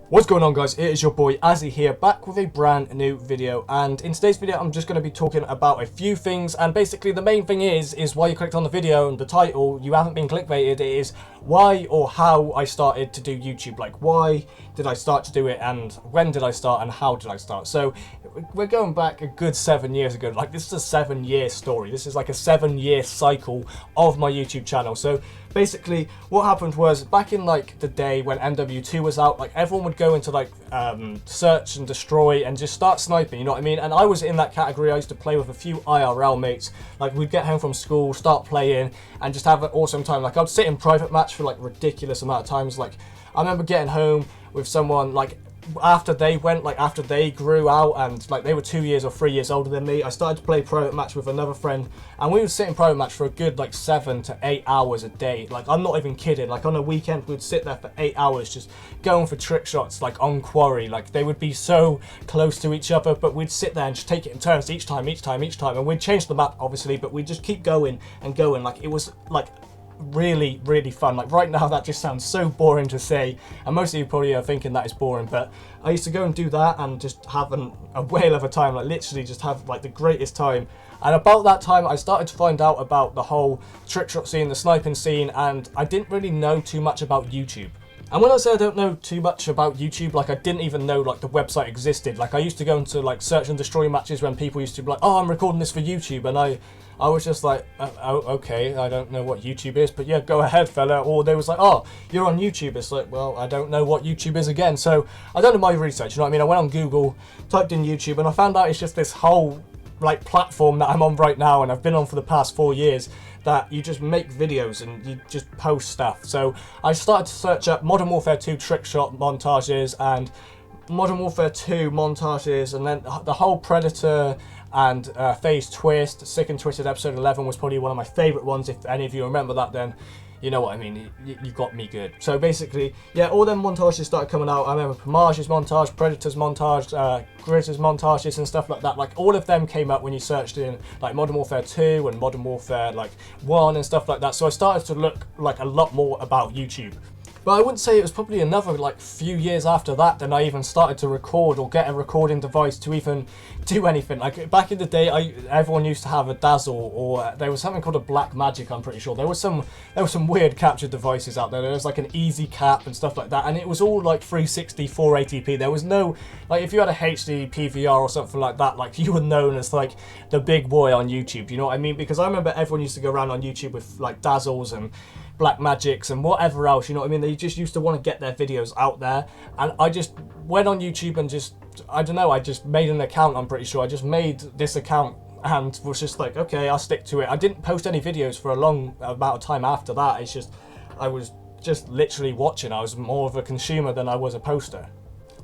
What's going on, guys? It is your boy Azzy here, back with a brand new video, and in today's video I'm just going to be talking about a few things, and basically the main thing is why you clicked on the video and the title. You haven't been clickbaited. It is why or how I started to do YouTube. Like, why did I start to do it, and when did I start, and how did I start? So we're going back a good 7 years ago. Like, this is a 7-year story. This is like a 7-year cycle of my YouTube channel. So basically what happened was, back in like the day when MW2 was out, like everyone would go into like search and destroy and just start sniping, you know what I mean? And I was in that category. I used to play with a few IRL mates. Like, we'd get home from school, start playing, and just have an awesome time. Like, I'd sit in private match for like ridiculous amount of times. Like, I remember getting home with someone, like after they grew out and like they were 2 years or 3 years older than me, I started to play private match with another friend, and we would sit in private match for a good like 7 to 8 hours a day. Like, I'm not even kidding. Like, on a weekend we'd sit there for 8 hours just going for trick shots, like on quarry. Like, they would be so close to each other, but we'd sit there and just take it in turns each time, and we'd change the map obviously, but we'd just keep going and going. Like, it was like really fun. Like, right now that just sounds so boring to say, and most of you probably are thinking that is boring, but I used to go and do that and just have a whale of a time. Like, literally just have like the greatest time. And about that time I started to find out about the whole trick shot scene, the sniping scene, and I didn't really know too much about YouTube. And when I say I don't know too much about YouTube, like, I didn't even know like the website existed. Like, I used to go into like search and destroy matches when people used to be like, oh, I'm recording this for YouTube, and I was just like, oh, okay, I don't know what YouTube is, but yeah, go ahead, fella. Or they was like, oh, you're on YouTube. It's like, well, I don't know what YouTube is again. So I don't know my research, you know what I mean? I went on Google, typed in YouTube, and I found out it's just this whole like platform that I'm on right now, and I've been on for the past 4 years, that you just make videos and you just post stuff. So I started to search up Modern Warfare 2 trick shot montages and Modern Warfare 2 montages, and then the whole Predator and Phase Twist, Sick and Twisted Episode 11 was probably one of my favourite ones. If any of you remember that, then you know what I mean, you got me good. So basically, yeah, all them montages started coming out. I remember Pamage's montage, Predator's montage, Grizz's montages and stuff like that. Like, all of them came up when you searched in like Modern Warfare 2 and Modern Warfare like 1 and stuff like that. So I started to look like a lot more about YouTube. But I wouldn't say it was probably another like few years after that then I even started to record or get a recording device to even do anything. Like, back in the day, everyone used to have a Dazzle, or there was something called a Black Magic, I'm pretty sure. There were some weird capture devices out there. There was like an Easy Cap and stuff like that, and it was all like 360, 480p. There was no, like, if you had a HD PVR or something like that, like, you were known as like the big boy on YouTube, you know what I mean? Because I remember everyone used to go around on YouTube with like Dazzles and Black Magics and whatever else, you know what I mean? They just used to want to get their videos out there, and I just went on YouTube and just, I don't know, I just made an account. I'm pretty sure I just made this account and was just like, okay, I'll stick to it. I didn't post any videos for a long amount of time after that. It's just, I was just literally watching. I was more of a consumer than I was a poster.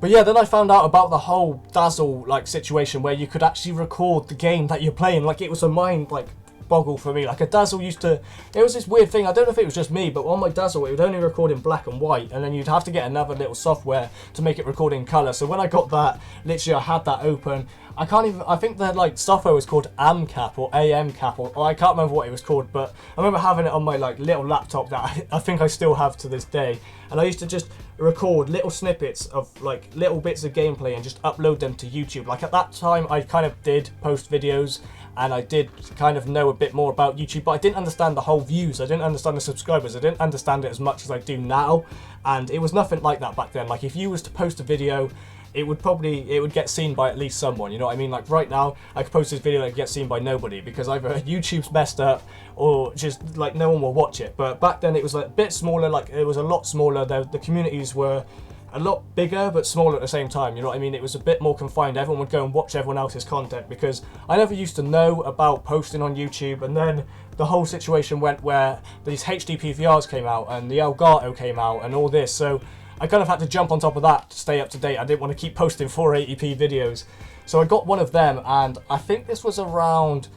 But yeah, then I found out about the whole Dazzle like situation where you could actually record the game that you're playing. Like, it was a mind like boggle for me. Like, a Dazzle used to, it was this weird thing, I don't know if it was just me, but on my Dazzle it would only record in black and white, and then you'd have to get another little software to make it record in colour. So when I got that, literally I had that open. I think the like software was called AMCAP or AMCAP, or I can't remember what it was called, but I remember having it on my like little laptop that I think I still have to this day, and I used to just record little snippets of like little bits of gameplay and just upload them to YouTube. Like, at that time I kind of did post videos and I did kind of know a bit more about YouTube, but I didn't understand the whole views, I didn't understand the subscribers, I didn't understand it as much as I do now, and it was nothing like that back then. Like, if you was to post a video, it would get seen by at least someone, you know what I mean? Like, right now I could post this video that gets seen by nobody because either YouTube's messed up or just like no one will watch it. But back then it was like a bit smaller, like it was a lot smaller. The communities were a lot bigger but smaller at the same time, you know what I mean? It was a bit more confined. Everyone would go and watch everyone else's content, because I never used to know about posting on YouTube, and then the whole situation went where these HD PVRs came out and the Elgato came out and all this, so I kind of had to jump on top of that to stay up to date. I didn't want to keep posting 480p videos, so I got one of them, and I think this was around,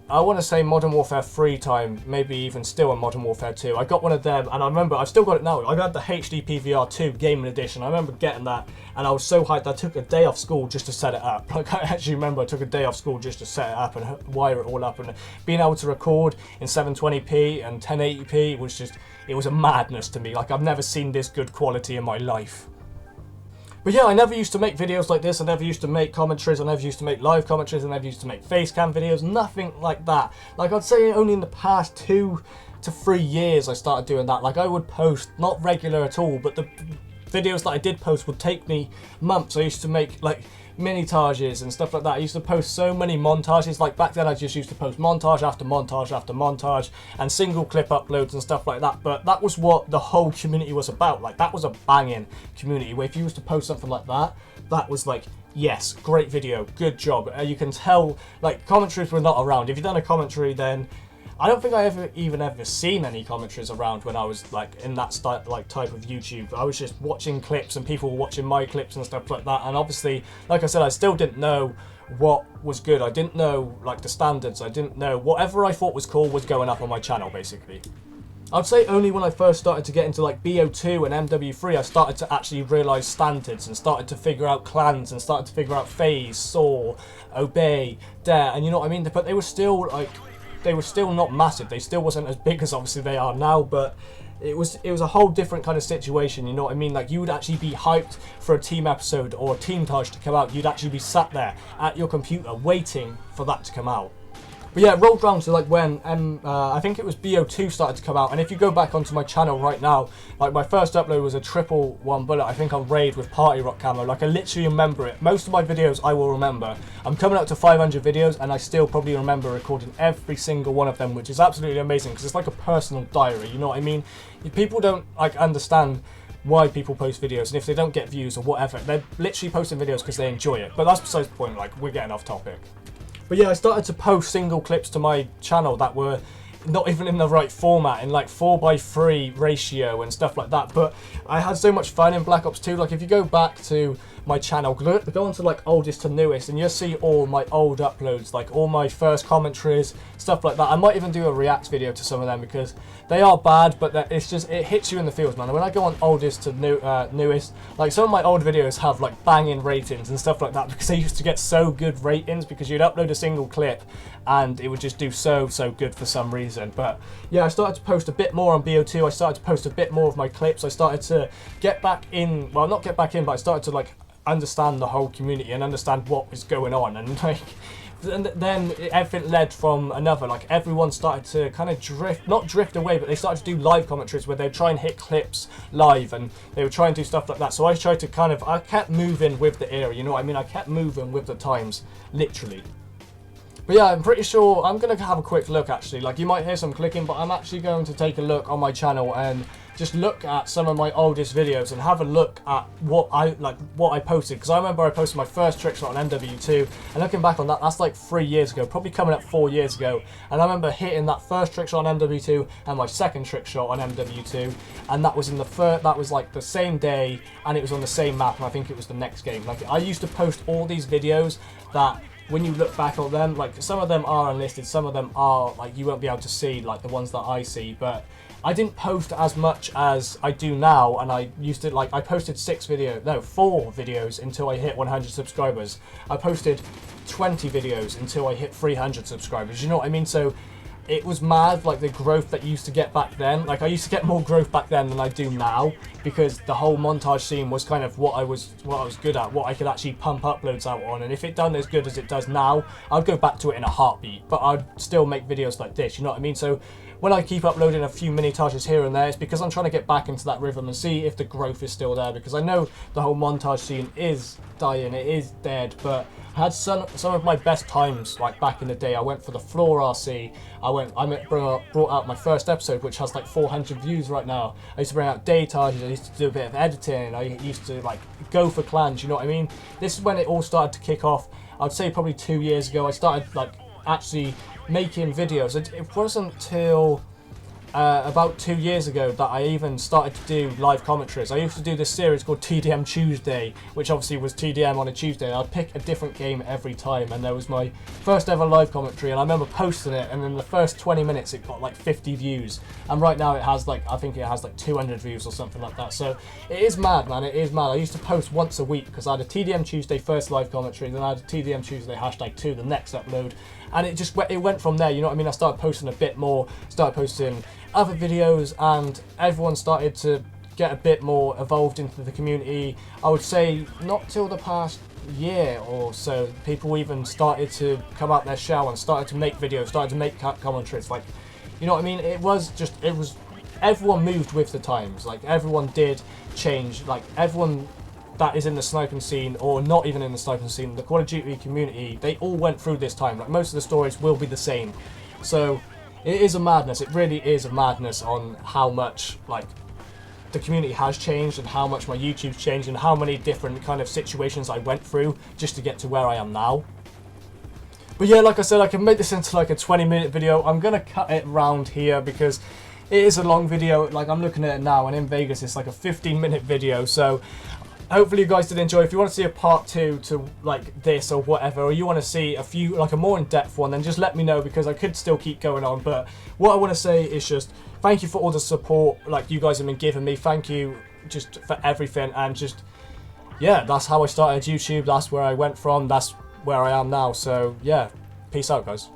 I want to say Modern Warfare 3 time, maybe even still in Modern Warfare 2. I got one of them, and I remember, I've still got it now. I got the HD PVR 2 Gaming Edition. I remember getting that, and I was so hyped I took a day off school just to set it up. Like, I actually remember I took a day off school just to set it up and wire it all up, and being able to record in 720p and 1080p was just, it was a madness to me. Like, I've never seen this good quality in my life. But yeah, I never used to make videos like this. I never used to make commentaries. I never used to make live commentaries. I never used to make face cam videos. Nothing like that. Like, I'd say only in the past 2 to 3 years I started doing that. Like, I would post, not regular at all, but the videos that I did post would take me months. I used to make like mini-tages and stuff like that. I used to post so many montages. Like, back then I just used to post montage after montage after montage and single clip uploads and stuff like that. But that was what the whole community was about. Like, that was a banging community where if you used to post something like that, that was like, yes, great video, good job. You can tell, like, commentaries were not around. If you've done a commentary, then I don't think I ever seen any commentaries around when I was like in that type of YouTube. I was just watching clips and people were watching my clips and stuff like that. And obviously, like I said, I still didn't know what was good. I didn't know like the standards. I didn't know whatever I thought was cool was going up on my channel basically. I'd say only when I first started to get into like BO2 and MW3 I started to actually realise standards and started to figure out clans and started to figure out phase, saw, obey, dare, and you know what I mean? But they were still like, they were still not massive. They still wasn't as big as obviously they are now, but it was a whole different kind of situation, you know what I mean? Like, you would actually be hyped for a team episode or a team taj to come out. You'd actually be sat there at your computer waiting for that to come out. But yeah, it rolled round to like when I think it was BO2 started to come out, and if you go back onto my channel right now, like my first upload was a triple one bullet, I think on raid with party rock camo. Like, I literally remember it. Most of my videos I will remember. I'm coming up to 500 videos and I still probably remember recording every single one of them, which is absolutely amazing because it's like a personal diary, you know what I mean? People don't like understand why people post videos, and if they don't get views or whatever, they're literally posting videos because they enjoy it. But that's besides the point, like, we're getting off topic. But yeah, I started to post single clips to my channel that were not even in the right format, in like 4:3 ratio and stuff like that. But I had so much fun in Black Ops 2. Like, if you go back to my channel, go on to like oldest to newest, and you'll see all my old uploads, like all my first commentaries, stuff like that. I might even do a react video to some of them because they are bad, but it's just, it hits you in the feels, man. And when I go on oldest to newest, like some of my old videos have like banging ratings and stuff like that because they used to get so good ratings because you'd upload a single clip and it would just do so good for some reason. But yeah, I started to post a bit more on BO2. I started to post a bit more of my clips. I started to get back in, well, not get back in, but I started to like understand the whole community and understand what was going on, and like, and then everything led from another. Like, everyone started to kind of not drift away, but they started to do live commentaries where they'd try and hit clips live, and they would try and do stuff like that. So I tried to kind of, I kept moving with the era, you know what I mean? I kept moving with the times, literally. But yeah, I'm pretty sure I'm going to have a quick look actually. Like, you might hear some clicking, but I'm actually going to take a look on my channel and just look at some of my oldest videos and have a look at what I posted. Because I remember I posted my first trick shot on MW2, and looking back on that, that's like 3 years ago, probably coming up 4 years ago. And I remember hitting that first trick shot on MW2 and my second trick shot on MW2, and that was in that was like the same day, and it was on the same map, and I think it was the next game. Like, I used to post all these videos that, when you look back on them, like, some of them are unlisted, some of them are, like, you won't be able to see, like, the ones that I see, but I didn't post as much as I do now, and I used to, like, I posted 4 videos until I hit 100 subscribers. I posted 20 videos until I hit 300 subscribers, you know what I mean? So it was mad, like, the growth that you used to get back then. Like, I used to get more growth back then than I do now, because the whole montage scene was kind of what I was good at, what I could actually pump uploads out on. And if it done as good as it does now, I'd go back to it in a heartbeat, but I'd still make videos like this, you know what I mean? So when I keep uploading a few mini-tages here and there, it's because I'm trying to get back into that rhythm and see if the growth is still there, because I know the whole montage scene is dying, it is dead, but I had some of my best times, like, back in the day. I went for the floor RC, I brought out my first episode, which has like 400 views right now. I used to bring out day tages, I used to do a bit of editing, I used to like go for clans, you know what I mean? This is when it all started to kick off. I'd say probably 2 years ago I started like actually making videos. It wasn't till about 2 years ago that I even started to do live commentaries. I used to do this series called TDM Tuesday, which obviously was TDM on a Tuesday. I'd pick a different game every time, and there was my first ever live commentary, and I remember posting it, and in the first 20 minutes it got like 50 views, and right now it has like, I think it has like 200 views or something like that. So it is mad, man, it is mad. I used to post once a week because I had a TDM Tuesday first live commentary, then I had a TDM Tuesday #2 the next upload, and it went from there, you know what I mean? I started posting a bit more, started posting other videos, and everyone started to get a bit more evolved into the community. I would say not till the past year or so, people even started to come out their shell and started to make videos, started to make commentaries. Like, you know what I mean? It was everyone moved with the times. Like, everyone did change. Like, everyone that is in the sniping scene, or not even in the sniping scene, the Call of Duty community, they all went through this time. Like, most of the stories will be the same. So it is a madness. It really is a madness on how much, like, the community has changed and how much my YouTube's changed and how many different kind of situations I went through just to get to where I am now. But yeah, like I said, I can make this into like a 20-minute video. I'm gonna cut it round here because it is a long video. Like, I'm looking at it now, and in Vegas it's like a 15-minute video. So hopefully you guys did enjoy. If you want to see a part 2 to like this or whatever, or you want to see a few, like a more in-depth one, then just let me know, because I could still keep going on. But what I want to say is just thank you for all the support like you guys have been giving me. Thank you just for everything, and just, yeah, that's how I started YouTube. That's where I went from. That's where I am now. So yeah, peace out, guys.